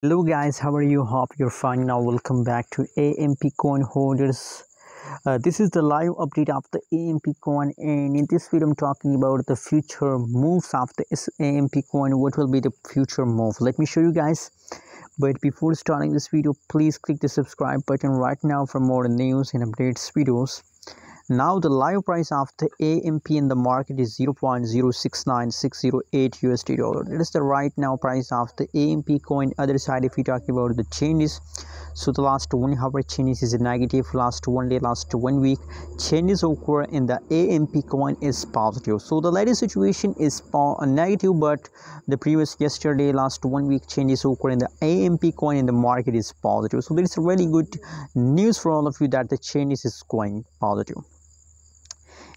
Hello guys, how are you? Hope you're fine. Now welcome back to AMP coin holders. This is the live update of the AMP coin, and in this video I'm talking about the future moves of the AMP coin. What will be the future move? Let me show you guys. But before starting this video, please click the subscribe button right now for more news and updates videos. Now the live price of the AMP in the market is 0.069608 USD dollar. That is the right now price of the AMP coin. Other side, if we talk about the changes, so the last 1 hour changes is a negative, last 1 day, last 1 week changes occur in the AMP coin is positive. So the latest situation is negative, but the previous yesterday, last 1 week changes occur in the AMP coin in the market is positive. So there is really good news for all of you that the changes is going positive.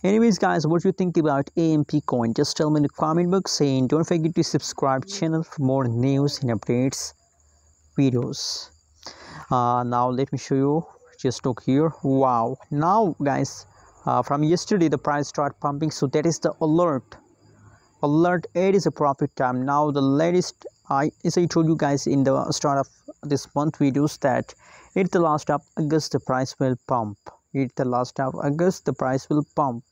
Anyways guys, what do you think about AMP coin? Just tell me in the comment box, and don't forget to subscribe channel for more news and updates videos. Now let me show you. Just look here. Wow, now guys, from yesterday the price start pumping, so that is the alert 8 is a profit time. Now the latest, as I told you guys in the start of this month videos, that at the last of August the price will pump. At the last of August the price will pump.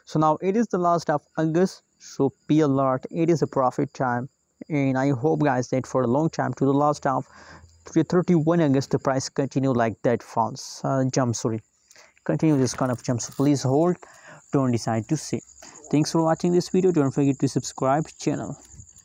So now it is the last of August, so be alert, it is a profit time. And I hope guys that for a long time to the last of 31 August the price continue like that falls continue this kind of jump. So please hold, don't decide to sell. Thanks for watching this video. Don't forget to subscribe channel.